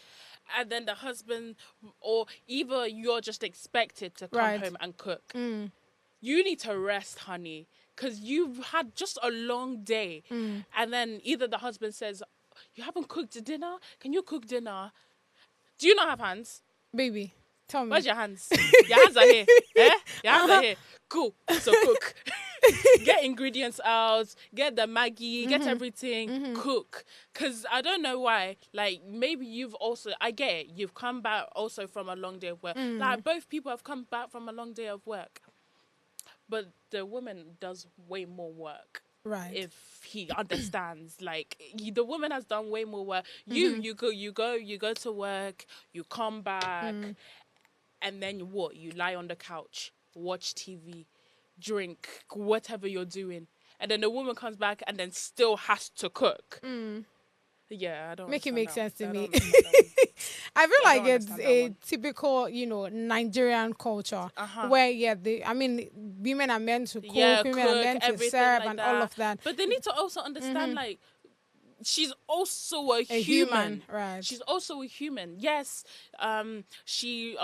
And then the husband, or either you're just expected to come home and cook. You need to rest, honey, because you've had just a long day. And then either the husband says, you haven't cooked dinner? Can you cook dinner? Do you not have hands? Baby, tell me. Where's your hands? Your hands are here. Eh? Your hands are here. Cool. So cook. Get ingredients out. Get the Maggi. Get everything. Cook. Because I don't know why. Like, maybe you've also... I get it. You've come back also from a long day of work. Like, both people have come back from a long day of work. But the woman does way more work. Right. If he understands, like the woman has done way more work. You go to work, you come back, and then what? You lie on the couch, watch TV, drink, whatever you're doing, and then the woman comes back and then still has to cook. Yeah, I don't make it make sense to me. I I feel like it's a typical, Nigerian culture where, women are meant to cook, women are meant to serve, and all of that. But they need to also understand, like, she's also a human. Right. She's also a human. Yes, she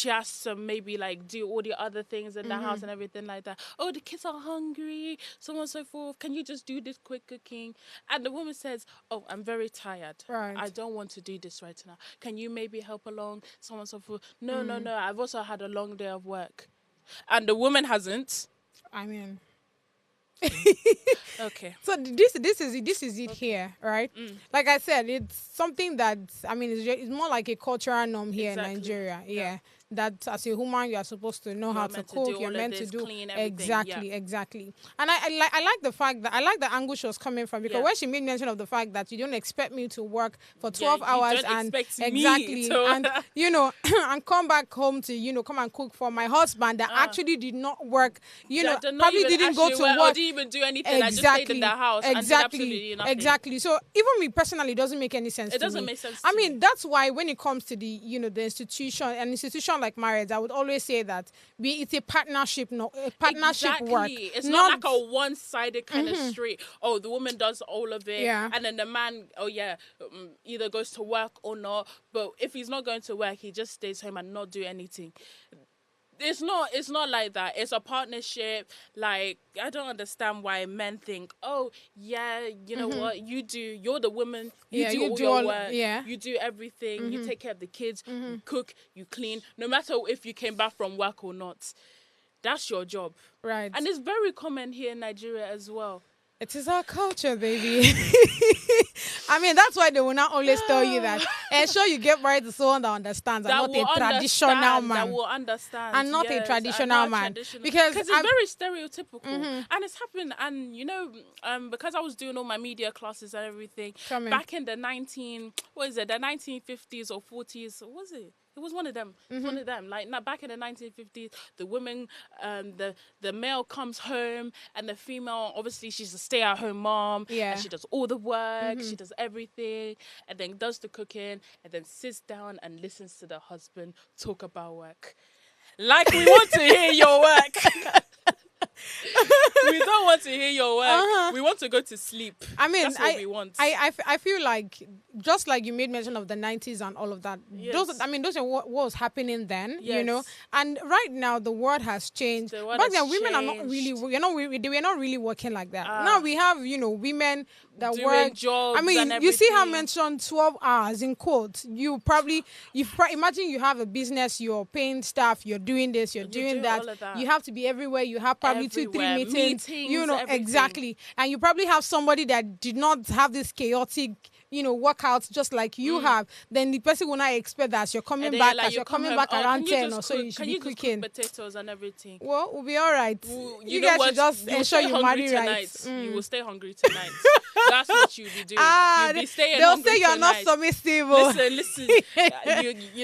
has to maybe like do all the other things in the house and everything like that. Oh, the kids are hungry, so on and so forth. Can you just do this quick cooking? And the woman says, oh, I'm very tired. Right. I don't want to do this right now. Can you maybe help along? So on and so forth. No. I've also had a long day of work. And the woman hasn't. I mean... Okay. So this is it here, right? Like I said, it's something that it's more like a cultural norm here in Nigeria. Yeah. That as a woman you are supposed to know how to cook. You're meant to do exactly. And I like the fact that the angle she was coming from, because when she made mention of the fact that you don't expect me to work for 12 hours and and come back home to come and cook for my husband that actually did not work. Probably didn't go to work. Or didn't even do anything. I just stayed in the house and did absolutely nothing. Exactly. So even me personally, it doesn't make any sense. It doesn't make sense. I mean, that's why when it comes to the the institution like marriage, I would always say that it's a partnership, work. It's not like a one-sided kind of street. Oh, the woman does all of it, and then the man, either goes to work or not. But if he's not going to work, he just stays home and not do anything. It's not like that. It's a partnership. Like, I don't understand why men think, oh, yeah, you know what, you're the woman, you do all your work, you do everything, you take care of the kids, you cook, you clean, no matter if you came back from work or not. That's your job. Right. And it's very common here in Nigeria as well. It is our culture, baby. I mean, that's why they will not always tell you that. Ensure you get married to someone that understands and not a traditional man. That will understand. And not a traditional man. Because it's very stereotypical. And it's happened. And, because I was doing all my media classes and everything, back in the 1950s or 40s, what was it? It was one of them. One of them. Like, now, back in the 1950s, the women, the male comes home, and the female, obviously, she's a stay-at-home mom. Yeah. And she does all the work. She does everything, and then does the cooking, and then sits down and listens to the husband talk about work. Like, we want to hear your work. We don't want to hear your work. We want to go to sleep. I mean, that's what we want. I feel like, just like you made mention of the 90s and all of that, Yes. those are what was happening then, you Yes. know. And right now the world has changed. The world Back has then, women are not really, changed. they were not really working like that. Now we have, women that Doing work. jobs I mean, and you see how I everything. mentioned 12 hours in quotes. Imagine you have a business, you're paying staff, you're doing this, you're doing that. all of that. You have to be everywhere. You have probably Everywhere. 2-3 meetings. Meetings, everything. Exactly. And you probably have somebody that did not have this chaotic, workouts just like you have. Then the person will not expect that as you're coming And then back, like, as you're come coming home, back around can you 10 just or so, cook- you should can be you just cooking. cook potatoes and everything. Well, we'll be all right. You know guys what? should just You will ensure stay you hungry marry right. tonight. You will stay hungry tonight. That's what you'll be doing. You'll be staying they'll hungry say you're not tonight. submissive. Listen.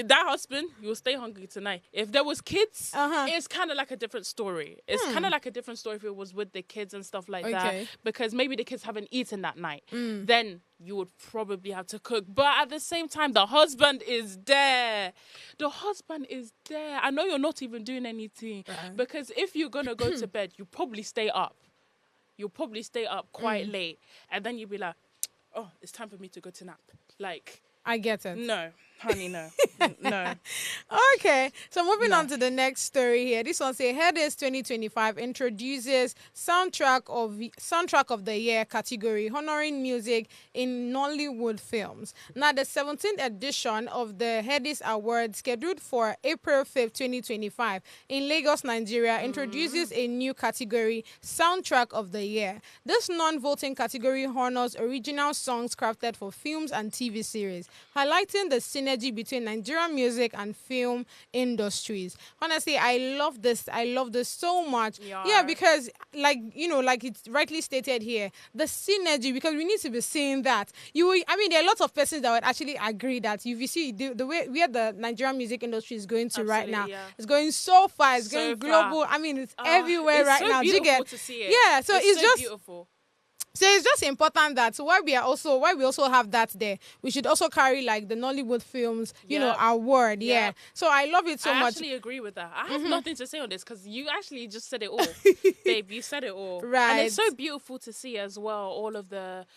That husband, you will stay hungry tonight. If there was kids, it's kind of like a different story. It's kind of like a different story if it was with the kids and stuff like that. Because maybe the kids haven't eaten that night. Then you would probably have to cook. But at the same time, the husband is there. The husband is there. I know you're not even doing anything. Because if you're going to go to bed, you probably stay up. You'll probably stay up quite late. And then you'll be like, oh, it's time for me to go to nap. Like, I get it. no, honey, no. No. Okay, so moving on to the next story here. This one says Headies 2025 introduces soundtrack of the year category, honoring music in Nollywood films. Now, the 17th edition of the Headies Awards, scheduled for April 5th, 2025, in Lagos, Nigeria, introduces a new category, soundtrack of the year. This non-voting category honors original songs crafted for films and TV series, highlighting the synergy between Nigerian music and film industries. Honestly, I love this. I love this so much. Yeah, because like it's rightly stated here, the synergy, because we need to be seeing that. There are lots of persons that would actually agree that if you see the way where the Nigerian music industry is going to right now, it's going so far, it's going global. I mean, it's everywhere right now. It's so beautiful to see it. Yeah, so it's just beautiful. So it's just important that while we also have that there, we should also carry like the Nollywood films, award. Yeah. So I love it so much. I actually agree with that. I have nothing to say on this because you actually just said it all. Babe, you said it all. Right. And it's so beautiful to see as well, all of the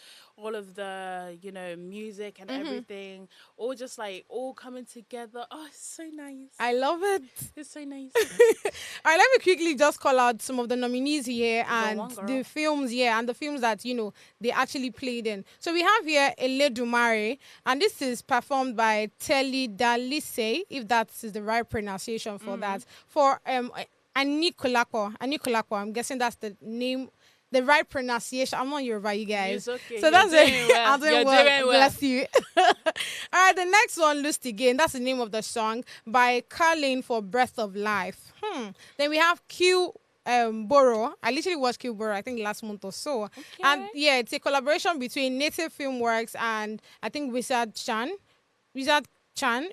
music and everything, all coming together. Oh, it's so nice. I love it. It's so nice. All right, let me quickly just call out some of the nominees here and the films, and the films that, they actually played in. So we have here Eledumare, and this is performed by Telly Dalise, if that is the right pronunciation for that, for Anikulako. I'm guessing that's the name. The right pronunciation. I'm not Yoruba, you guys. It's okay. So that's it. Well. I'm doing well. Bless you. All right, the next one, Lust Again. That's the name of the song by Carlin for Breath of Life. Then we have Q Boro. I literally watched Q Boro, I think last month or so. Okay. And yeah, it's a collaboration between Native Filmworks and I think Wizard Chan,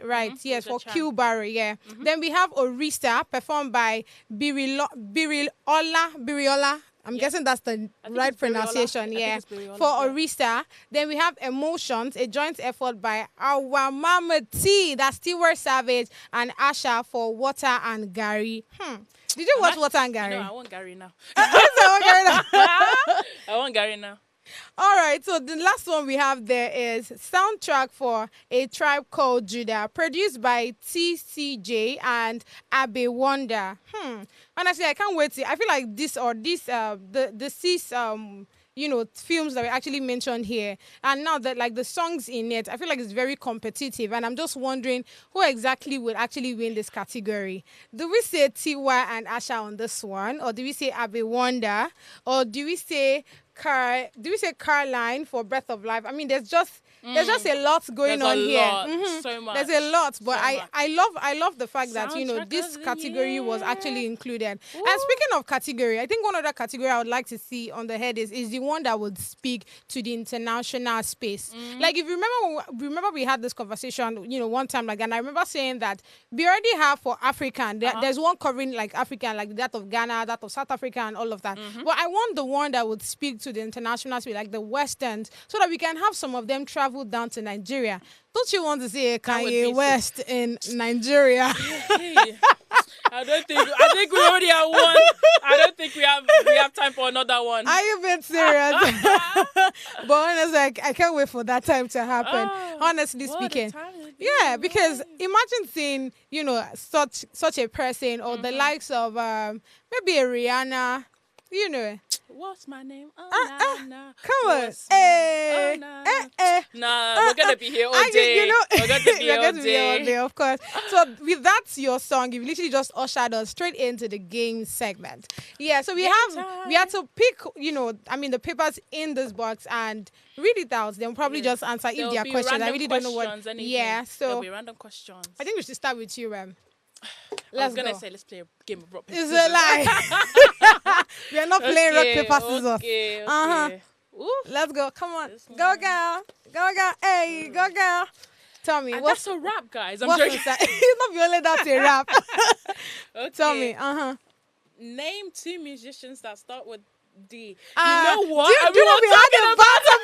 right? Yes, for Q Barry, Then we have Orisa, performed by Biriola. I'm guessing that's the right pronunciation, for Orisa. Then we have Emotions, a joint effort by our Mama T, that's Tiwa Savage, and Asha for Water and Gary. Did you watch Water and Gary? No, I want Gary now. I want Gary now. All right, so the last one we have there is soundtrack for A Tribe Called Judah, produced by TCJ and Abe Wonder. Honestly, I can't wait to. I feel like the six films that we actually mentioned here, and now that like the songs in it, I feel like it's very competitive, and I'm just wondering who exactly would actually win this category. Do we say Tiwa and Asha on this one, or do we say Abe Wonder, or do we say Caroline for Breath of Life? I mean, there's just a lot going on here. So much. There's a lot, but I love the fact that this category was actually included. Ooh. And speaking of category, I think one other category I would like to see on the head is the one that would speak to the international space. Like if you remember we had this conversation, one time like, and I remember saying that we already have for African. There's one covering like African, like that of Ghana, that of South Africa, and all of that. But I want the one that would speak to the international space, like the Westerns, so that we can have some of them travel down to Nigeria. Don't you want to see a Kanye West in Nigeria? I think we already have one. I don't think we have time for another one. Are you being serious? But honestly, I can't wait for that time to happen. Honestly speaking. Yeah, because imagine seeing, such a person or the likes of maybe a Rihanna, What's my name? Oh, nah. Come on. Nah, we're going to be here all day. We're going to be here all day, of course. So with that, your song, you've literally just ushered us straight into the game segment. Yeah, so we had to pick, the papers in this box and read it out. Then probably just answer if there are questions. I really don't know what. Anything. Yeah, so there'll be random questions. I think we should start with you, Rem. Let's play a game of rock, paper, It's scissors. a lie. We are not playing rock, paper, scissors. Okay. Let's go. Come on. Go, girl. Go, girl. Hey, go, girl. Tell me. And that's a rap, guys. I'm what's joking. It's not only that's a rap. Okay. Tell me. Name 2 musicians that start with D. You know what? Do you know we had about it?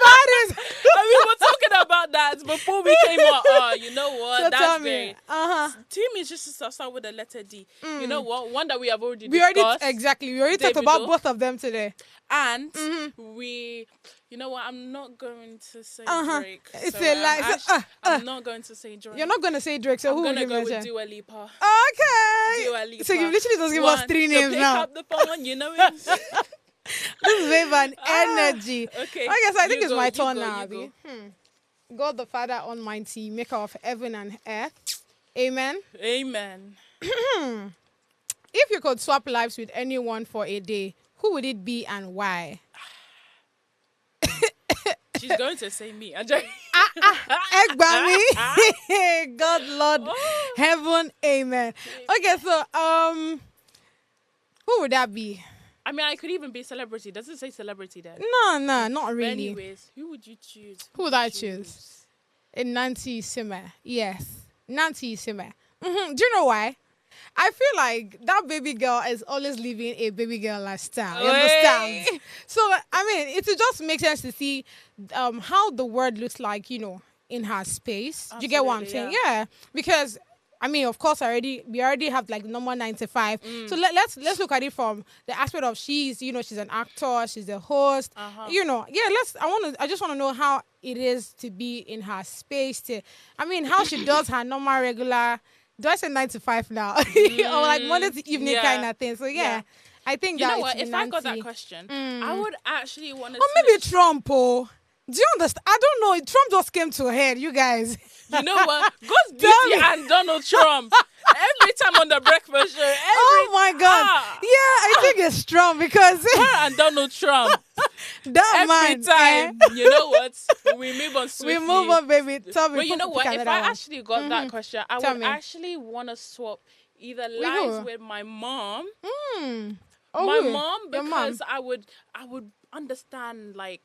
And we were talking about that before we came out. You know what? So that's tell great. me. 2 musicians that start with the letter D. You know what? One that we have already We discussed. already talked about both of them today. And you know what? I'm not going to say Drake. It's so a lie. I'm not going to say Drake. You're not going to say Drake, so I'm who going will to you go mention? with Dua Lipa. Okay. Dua Lipa. So you literally just give us 3 names pick now. up the phone, you know it. This is wave and energy. Okay. I guess I think it's my turn go, now, Abby. God the Father Almighty, maker of heaven and earth. Amen. Amen. If you could swap lives with anyone for a day, who would it be and why? She's going to say me. I'm joking. God, Lord, heaven, amen. Okay, so who would that be? I mean, I could even be a celebrity. Does it say celebrity there? No, not But really. anyways, who would you choose? Who would I choose? Nancy Simmer. Yes, Nancy Simmer. Do you know why? I feel like that baby girl is always living a baby girl lifestyle. You understand? So, I mean, it just makes sense to see how the world looks like, in her space. Do you get what I'm saying? Yeah. Because, I mean, of course, we already have like number 95. So let's look at it from the aspect of she's an actor, she's a host. I just want to know how it is to be in her space. How she does her normal regular. Do I say 9 to 5 now? Or like Monday to evening kind of thing. So I think you that know what? If I got Nancy. that question, I would actually want to. Or maybe Trump. Oh, do you understand? I don't know. Trump just came to a head, you guys. You know what? Ghost Beauty and Donald Trump. Every time on the breakfast show. Oh my God. Yeah, I think it's Trump because her and Donald Trump. that every time. You know what? We move on swiftly. We move on, baby. Tell me. But you know what? If I actually got that question, I would me. actually want to swap either lives with my mom. Oh, my really? mom, Your because mom? I would understand like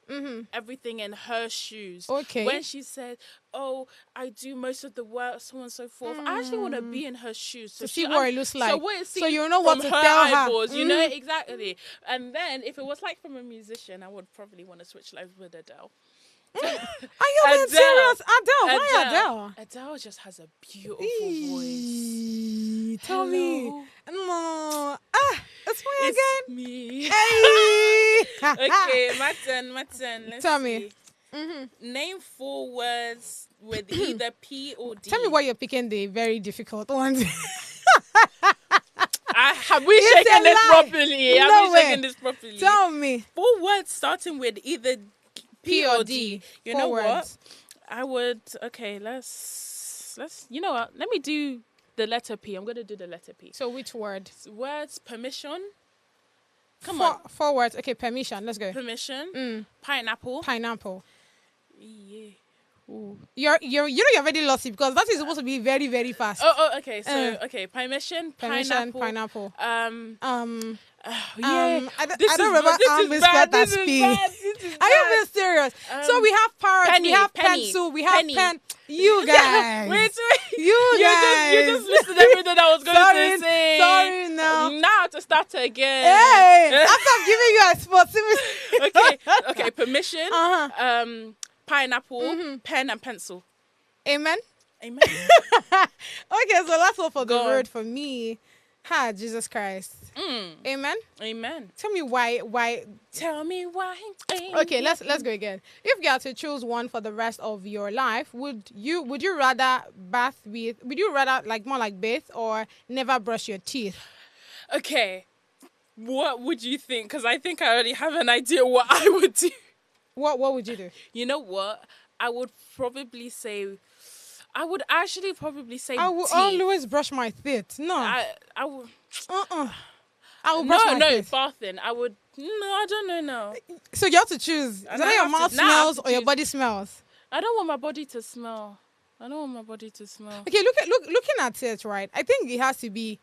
everything in her shoes. Okay. When she said, "Oh, I do most of the work, so on and so forth," I actually want to be in her shoes to see what it looks like. So what it So you know what from to her tell her. eyeballs, you know exactly. And then if it was like from a musician, I would probably want to switch lives with Adele. Are you being serious? Adele? Why Adele? Adele just has a beautiful voice. Tell me. No. It's me again. Me. Hey. Okay, my turn. Let's Tell see. me. Name 4 words with either P or D. Tell me why you're picking the very difficult ones. Have we shaken this properly? Have we shaken this properly? Tell me. 4 words starting with either P or D. You 4 know words. what? I would. Okay, let's. You know what? Let me do the letter P. I'm gonna do the letter P. So which word? Words: permission. Come on. 4 words. Okay, permission. Let's go. Permission. Pineapple. Pineapple. Yeah. You're you've already lost it because that is supposed to be very, very fast. Oh, okay. So permission. Pineapple. Yeah. I don't remember biscuit that speed. Are you being serious? So we have parrots, penny, we have penny, pencil, we have penny. pen. You guys. Wait. You guys. You just listened to everything I was going to say. Sorry now. Now to start again. Hey, after I'm giving you a spot. Okay. Permission. Pineapple, pen and pencil. Amen. Amen. Okay, so that's all for the Go on. word for me. Ha, Jesus Christ. Amen. Amen. Tell me why. Tell me why. Okay, let's go again. If you had to choose one for the rest of your life, would you rather like more like bath or never brush your teeth? Okay. What would you think? Because I think I already have an idea what I would do. What would you do? You know what? I would probably say. I would actually probably say. I will teeth. always brush my teeth. No. I would. I will brush my teeth. Bathing. I would. No, I don't know now. So you have to choose. Is that your mouth smells or your body smells? I don't want my body to smell. Okay, looking at it, right? I think it has to be.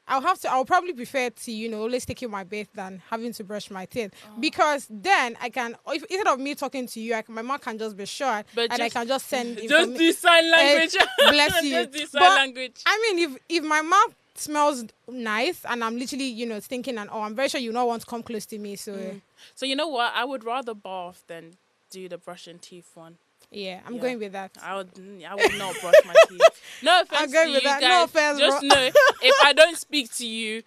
I'll probably prefer to, always taking my bath than having to brush my teeth. Because then I can, instead of me talking to you, my mouth can just be shut I can just send just do sign language. Bless you. Just do sign language. I mean, if my mouth smells nice and I'm literally, thinking I'm very sure you don't want to come close to me. So, So you know what? I would rather bath than do the brushing teeth one. Yeah, I'm going with that. I would not brush my teeth. No offense I'm going to with you that. guys. No offense, just bro. know if I don't speak to you,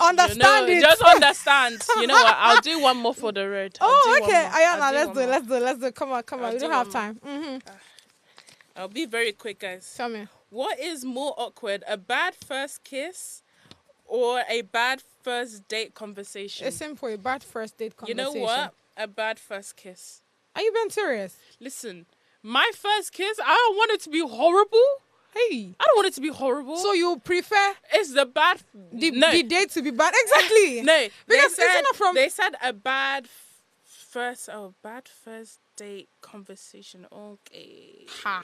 understand it. Just understand. You know what? I'll do one more for the road. Okay. Let's do. Come on. We don't have time. I'll be very quick, guys. Tell me. What is more awkward, a bad first kiss or a bad first date conversation? It's simple. A bad first date conversation. You know what? A bad first kiss. Are you being serious? Listen, my first kiss, I don't want it to be horrible. Hey. I don't want it to be horrible. So you prefer it's the bad... the date to be bad? Exactly. No. Because it's not from... They said a bad first date conversation. Okay. Ha.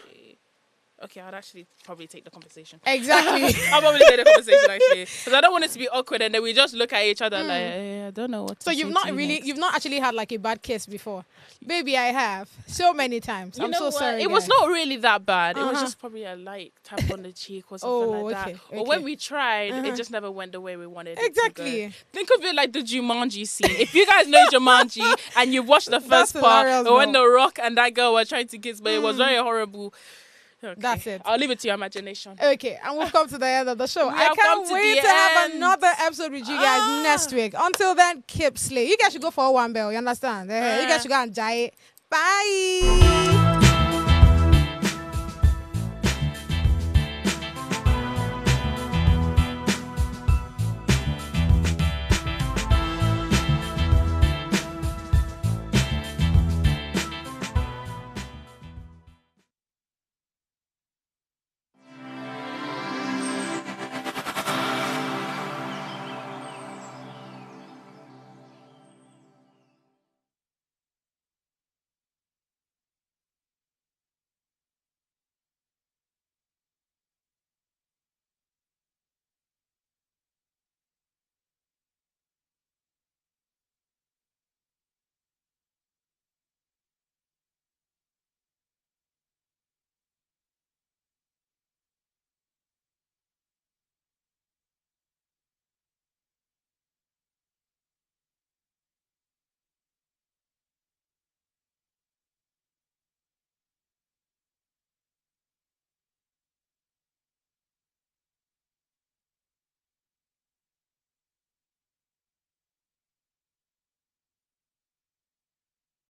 Okay, I'd actually probably take the conversation. Exactly. I'll probably take the conversation actually, because I don't want it to be awkward, and then we just look at each other like, I don't know what. So you've not actually had like a bad kiss before? Baby, I have so many times. I'm so sorry. It was not really that bad. It was just probably a light tap on the cheek or something like that. Okay. Or when we tried, it just never went the way we wanted. Exactly. It to go. Think of it like the Jumanji scene. If you guys know Jumanji and you watched the first part, when the Rock and that girl were trying to kiss, but it was very horrible. Okay. That's it. I'll leave it to your imagination. Okay, and we've come to the end of the show. I can't wait to have another episode with you guys next week. Until then, keep slay. You guys should go for one bell. You understand? You guys should go and jai. Bye.